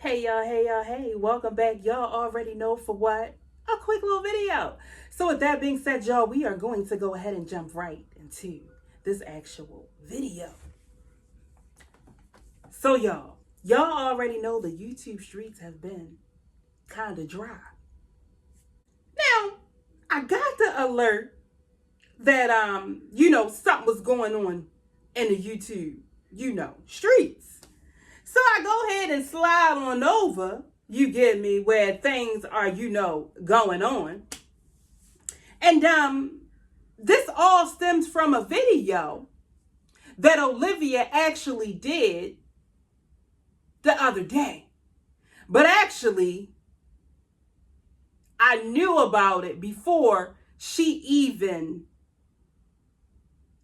Hey, welcome back. Y'all already know for what? A quick little video. So with that being said, y'all, we are going to go ahead and jump right into this actual video. So y'all already know the YouTube streets have been kind of dry. Now, I got the alert that, something was going on in the YouTube, streets. So I go ahead and slide on over, you get me, where things are, going on. And this all stems from a video that Olivia actually did the other day. But actually, I knew about it before she even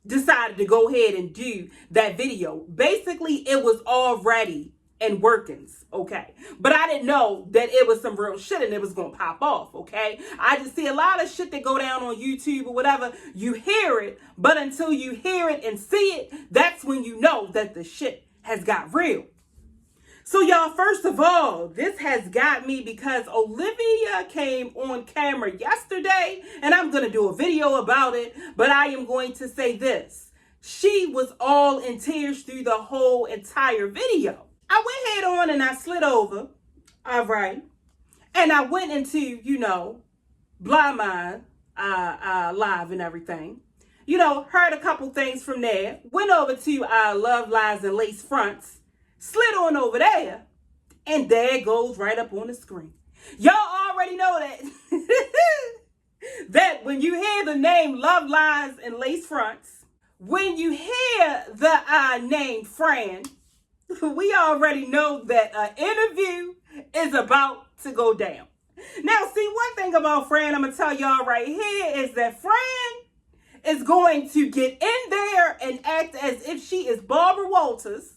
decided to go ahead and do that video. Basically, it was already in workings, okay? But I didn't know that it was some real shit and it was gonna pop off, okay? I just see a lot of shit that go down on YouTube or whatever. You hear it, but until you hear it and see it, that's when you know that the shit has got real. So y'all, first of all, this has got me because Olivia came on camera yesterday and I'm going to do a video about it, but I am going to say this. She was all in tears through the whole entire video. I went head on and I slid over, all right, and I went into, Blind Mind live and everything. Heard a couple things from there, went over to Love, Lies, and Lace Fronts, slid on over there, and there it goes right up on the screen. Y'all already know that. That when you hear the name Love, Lies, and Lace Fronts, when you hear the name Fran, we already know that an interview is about to go down. Now, see, one thing about Fran, I'm going to tell y'all right here, is that Fran is going to get in there and act as if she is Barbara Walters.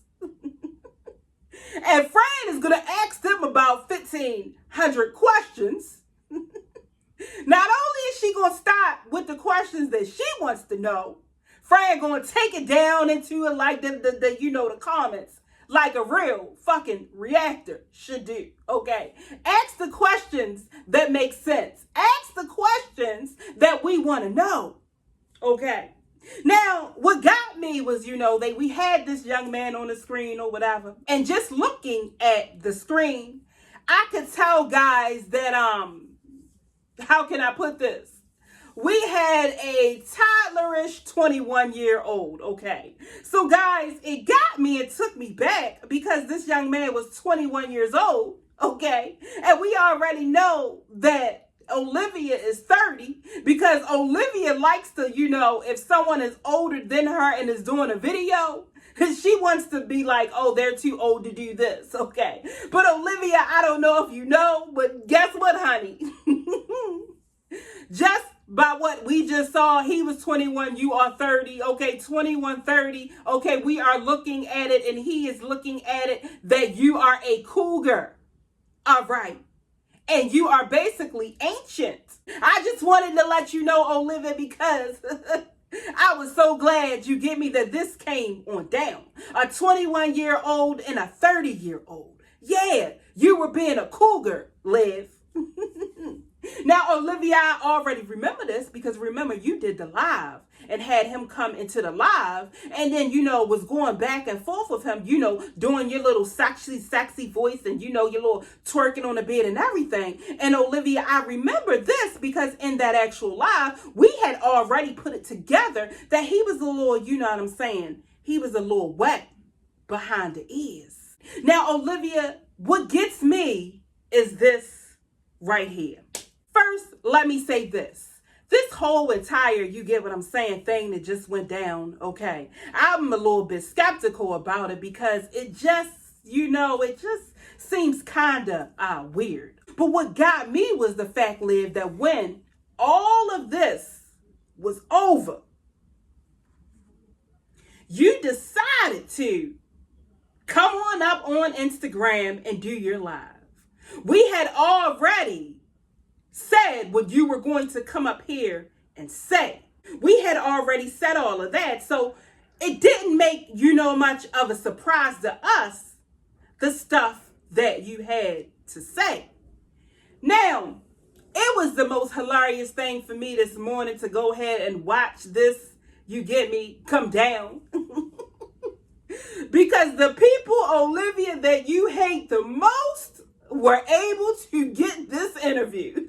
And Fran is going to ask them about 1,500 questions. Not only is she going to start with the questions that she wants to know, Fran going to take it down into like the comments like a real fucking reactor should do, okay? Ask the questions that make sense. Ask the questions that we want to know, okay? Now, what got me was, we had this young man on the screen or whatever, and just looking at the screen, I could tell, guys, that, how can I put this? We had a toddlerish 21-year-old, okay? So, guys, it got me, it took me back because this young man was 21 years old, okay? And we already know that Olivia is 30 because Olivia likes to, if someone is older than her and is doing a video, she wants to be like, oh, they're too old to do this, okay? But Olivia, I don't know if you know, but guess what, honey? Just by what we just saw, he was 21, you are 30, okay? 21, 30, okay? We are looking at it and he is looking at it that you are a cougar, all right? And you are basically ancient. I just wanted to let you know, Olivia, because I was so glad you get me that this came on down. A 21-year-old and a 30-year-old. Yeah, you were being a cougar, Liv. Now, Olivia, I already remember this because remember you did the live and had him come into the live and then, was going back and forth with him, doing your little sexy voice and, your little twerking on the bed and everything. And Olivia, I remember this because in that actual live, we had already put it together that he was a little, he was a little wet behind the ears. Now, Olivia, what gets me is this right here. First, let me say this. This whole entire, you get what I'm saying, thing that just went down, okay, I'm a little bit skeptical about it because it just, it just seems kind of weird. But what got me was the fact, Liv, that when all of this was over, you decided to come on up on Instagram and do your live. We had already said what you were going to come up here and say. We had already said all of that. So it didn't make, much of a surprise to us, the stuff that you had to say. Now, it was the most hilarious thing for me this morning to go ahead and watch this, you get me, come down. Because the people, Olivia, that you hate the most were able to get this interview.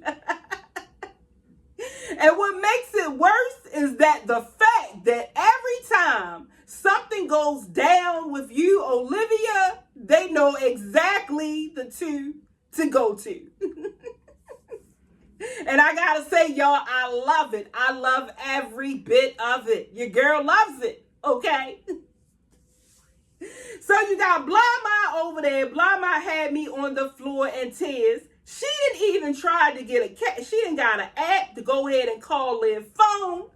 And what makes it worse is that the fact that every time something goes down with you, Olivia, they know exactly the two to go to. And I gotta say, y'all, I love it. I love every bit of it. Your girl loves it, okay? So you got Blama over there. Blama had me on the floor in tears. She didn't even try to get a cat. She didn't got an app to go ahead and call Liv phone.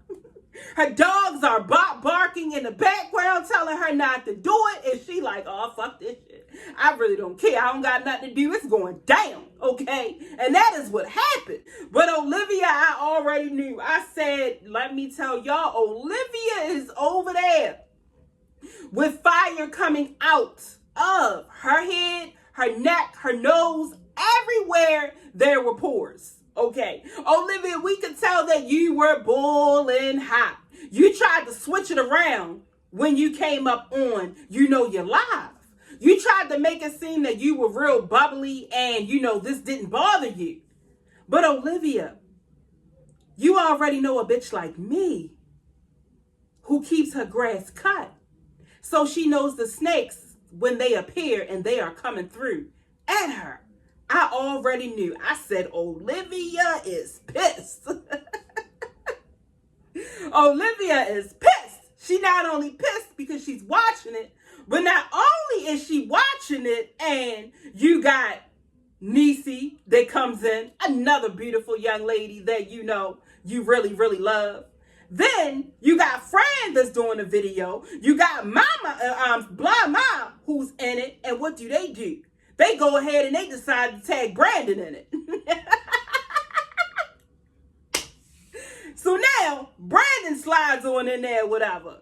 Her dogs are barking in the background, telling her not to do it. And she like, oh, fuck this shit. I really don't care. I don't got nothing to do. It's going down, okay? And that is what happened. But Olivia, I already knew. I said, let me tell y'all, Olivia is over there with fire coming out of her head, her neck, her nose, everywhere there were pores. Okay, Olivia, we could tell that you were boiling hot. You tried to switch it around when you came up on, your live. You tried to make it seem that you were real bubbly and, this didn't bother you. But Olivia, you already know a bitch like me who keeps her grass cut. So she knows the snakes when they appear and they are coming through at her. I already knew. I said, Olivia is pissed. Olivia is pissed. She not only pissed because she's watching it, but not only is she watching it, and you got Niecy that comes in, another beautiful young lady that you really, really love. Then you got Fran that's doing the video. You got Mama, Blind Mom, who's in it. And what do? They go ahead and they decide to tag Brandon in it. So now Brandon slides on in there, whatever.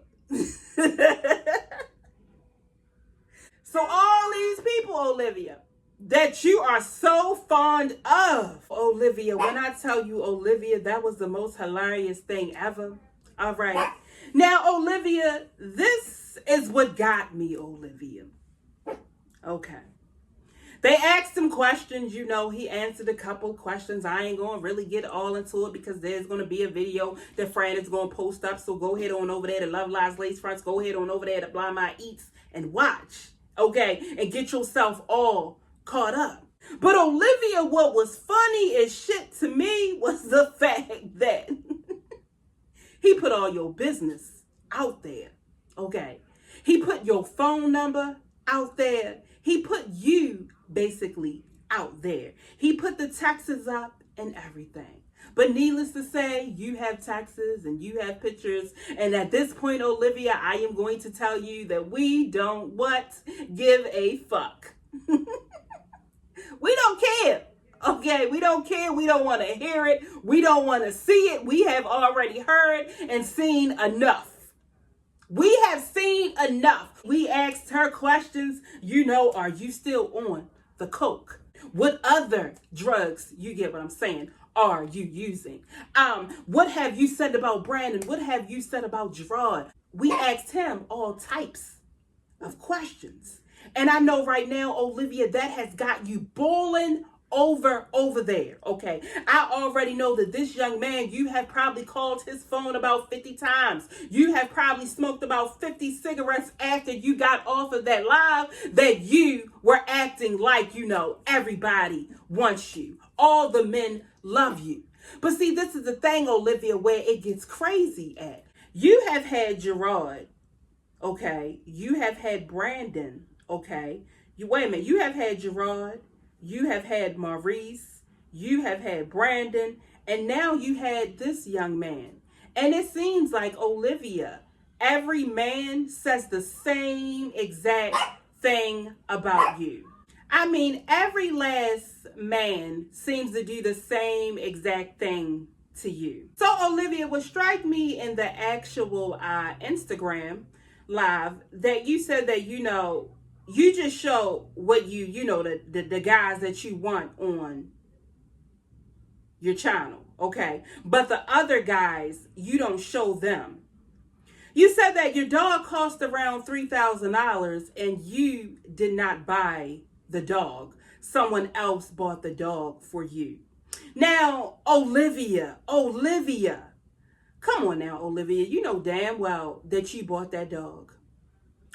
So all these people, Olivia, that you are so fond of. Olivia, when I tell you, Olivia, that was the most hilarious thing ever. All right. Now, Olivia, this is what got me, Olivia. Okay. They asked him questions, he answered a couple questions. I ain't going to really get all into it because there's going to be a video that Fran is going to post up. So go ahead on over there to Love Lies Lace Fronts. Go ahead on over there to Blind My Eats and watch. Okay. And get yourself all caught up. But Olivia, what was funny as shit to me was the fact that he put all your business out there. Okay. He put your phone number out there. He put you basically out there. He put the taxes up and everything. But needless to say, you have taxes and you have pictures. And at this point, Olivia, I am going to tell you that we don't give a fuck. We don't care. Okay, we don't care. We don't want to hear it. We don't want to see it. We have already heard and seen enough. We have seen enough. We asked her questions. Are you still on the coke? What other drugs, you get what I'm saying, are you using? What have you said about Brandon? What have you said about Gerard? We asked him all types of questions. And I know right now, Olivia, that has got you boiling over there. Okay. I already know that this young man, you have probably called his phone about 50 times. You have probably smoked about 50 cigarettes after you got off of that live, that you were acting like, everybody wants you. All the men love you. But see, this is the thing, Olivia, where it gets crazy at. You have had Gerard. Okay. You have had Brandon. Okay. Wait a minute. You have had Gerard. You have had Maurice, you have had Brandon, and now you had this young man. And it seems like, Olivia, every man says the same exact thing about you. I mean, every last man seems to do the same exact thing to you. So, Olivia, what struck me in the actual Instagram live, that you said that, you just show what you know, the guys that you want on your channel, okay? But the other guys, you don't show them. You said that your dog cost around $3,000 and you did not buy the dog. Someone else bought the dog for you. Now, Olivia, come on now, Olivia. You know damn well that you bought that dog.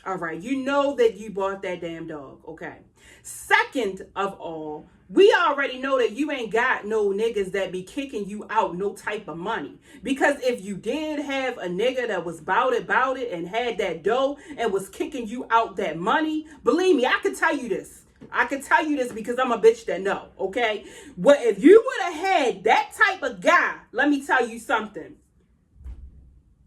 All right, you know that you bought that damn dog, okay? Second of all, we already know that you ain't got no niggas that be kicking you out no type of money. Because if you did have a nigga that was bout it, and had that dough and was kicking you out that money, believe me, I can tell you this. I can tell you this because I'm a bitch that know, okay? Well, if you would have had that type of guy, let me tell you something.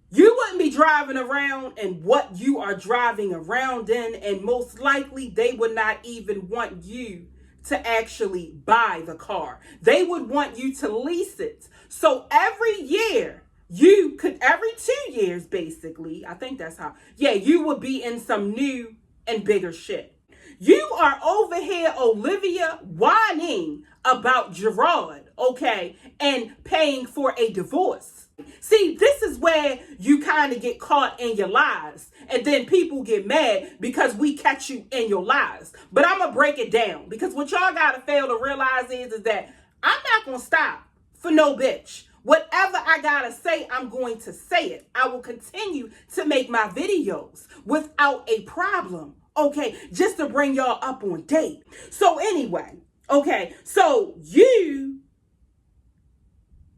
You wouldn't be driving around in what you are driving around in, and most likely they would not even want you to actually buy the car. They would want you to lease it. So every year, every 2 years basically, I think that's how, you would be in some new and bigger shit. You are over here, Olivia, whining about Gerard, okay, and paying for a divorce. See, this is where you kind of get caught in your lies. And then people get mad because we catch you in your lies. But I'm going to break it down. Because what y'all got to fail to realize is that I'm not going to stop for no bitch. Whatever I got to say, I'm going to say it. I will continue to make my videos without a problem. Okay, just to bring y'all up on date. So anyway, okay, so you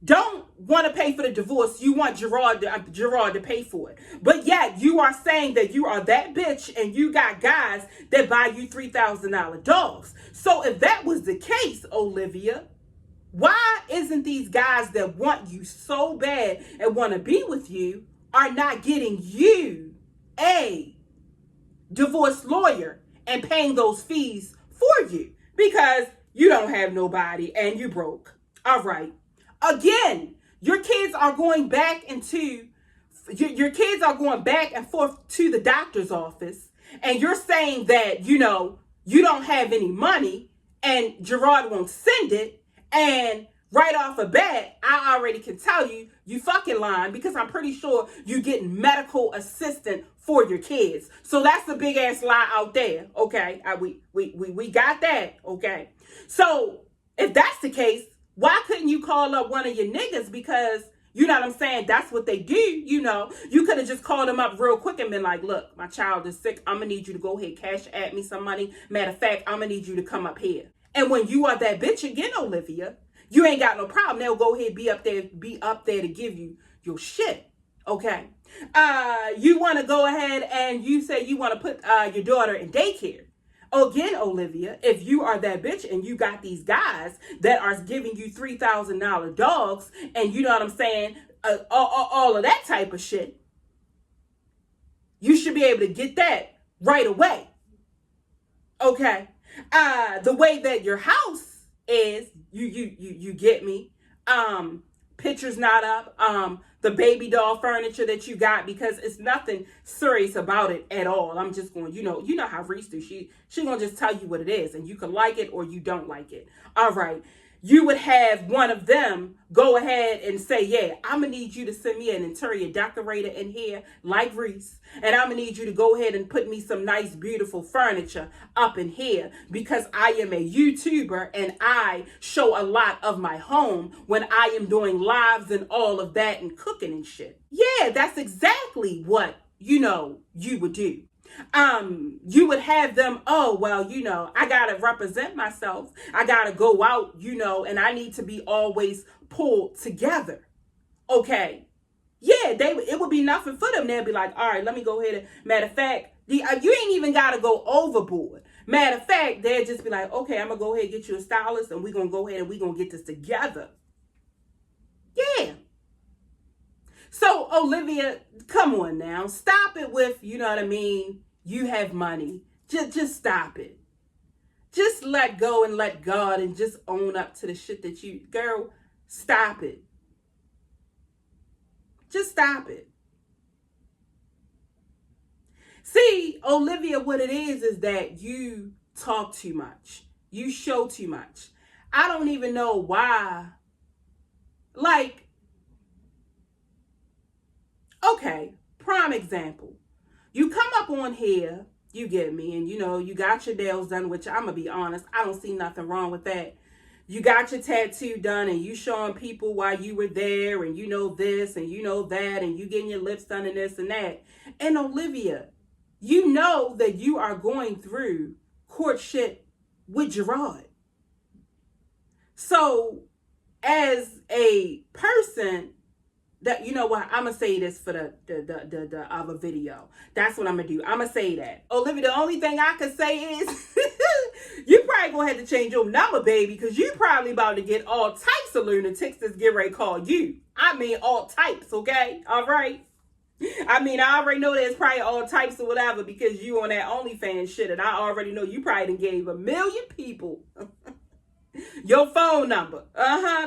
don't want to pay for the divorce. You want Gerard to pay for it. But yet you are saying that you are that bitch and you got guys that buy you $3,000 dogs. So if that was the case, Olivia, why isn't these guys that want you so bad and want to be with you are not getting you a divorce lawyer and paying those fees for you? Because you don't have nobody and you broke. All right. Again, your kids are going back and forth to the doctor's office, and you're saying that, you don't have any money and Gerard won't send it. And right off the bat, I already can tell you fucking lying, because I'm pretty sure you're getting medical assistance for your kids. So that's a big ass lie out there. Okay. We got that. Okay. So if that's the case, why couldn't you call up one of your niggas? Because, you know what I'm saying, that's what they do, you could have just called them up real quick and been like, look, my child is sick. I'm going to need you to go ahead, cash at me some money. Matter of fact, I'm going to need you to come up here. And when you are that bitch again, Olivia, you ain't got no problem. They'll go ahead, be up there to give you your shit. Okay. You want to go ahead and you say you want to put your daughter in daycare. Again, Olivia, if you are that bitch and you got these guys that are giving you $3,000 dogs and you know what I'm saying, all of that type of shit, you should be able to get that right away. Okay. The way that your house is, you get me. Pictures not up. The baby doll furniture that you got, because it's nothing serious about it at all. I'm just going, you know how Reese do. She gonna just tell you what it is, and you can like it or you don't like it. All right. You would have one of them go ahead and say, yeah, I'm going to need you to send me an interior decorator in here like Reese. And I'm going to need you to go ahead and put me some nice, beautiful furniture up in here, because I am a YouTuber and I show a lot of my home when I am doing lives and all of that and cooking and shit. Yeah, that's exactly what, you would do. You would have them, oh, well, I got to represent myself. I got to go out, and I need to be always pulled together. Okay. Yeah, it would be nothing for them. They'd be like, all right, let me go ahead and, matter of fact, you ain't even got to go overboard. Matter of fact, they'd just be like, okay, I'm going to go ahead and get you a stylist and we're going to go ahead and we're going to get this together. Yeah. So, Olivia, come on now. Stop it with, you know what I mean? You have money. Just stop it. Just let go and let God and just own up to the shit that girl, stop it. Just stop it. See, Olivia, what it is that you talk too much. You show too much. I don't even know why. Like, okay, prime example. You come up on here, you get me, and you got your nails done, which I'm going to be honest, I don't see nothing wrong with that. You got your tattoo done and you showing people why you were there and you know this and you know that and you getting your lips done and this and that. And Olivia, you know that you are going through courtship with Gerard. So as a person that, you know what, I'm going to say this for the other video. That's what I'm going to do. I'm going to say that. Olivia, the only thing I can say is you probably going to have to change your number, baby, because you probably about to get all types of lunatics that's get ready to call you. I mean, all types, okay? All right? I mean, I already know there's probably all types of whatever because you on that OnlyFans shit, and I already know you probably done gave 1 million people your phone number.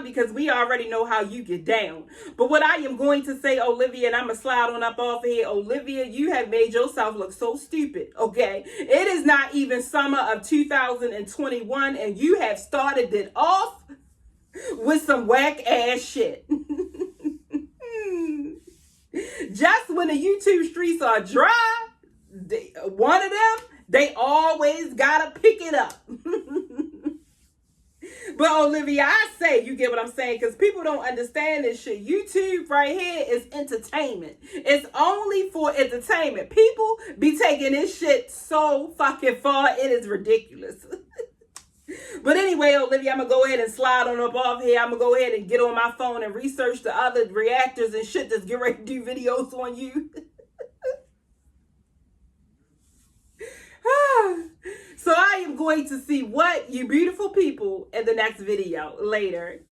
Because we already know how you get down. But what I am going to say, Olivia, and I'm going to slide on up off of here. Olivia, you have made yourself look so stupid, okay? It is not even summer of 2021, and you have started it off with some whack ass shit. Just when the YouTube streets are dry, one of them, they always gotta pick it up. But Olivia, I say, you get what I'm saying, because people don't understand this shit. YouTube right here is entertainment. It's only for entertainment. People be taking this shit so fucking far, it is ridiculous. But anyway, Olivia, I'm going to go ahead and slide on up off here. I'm going to go ahead and get on my phone and research the other reactors and shit that's getting ready to do videos on you. So I am going to see what you beautiful people in the next video later.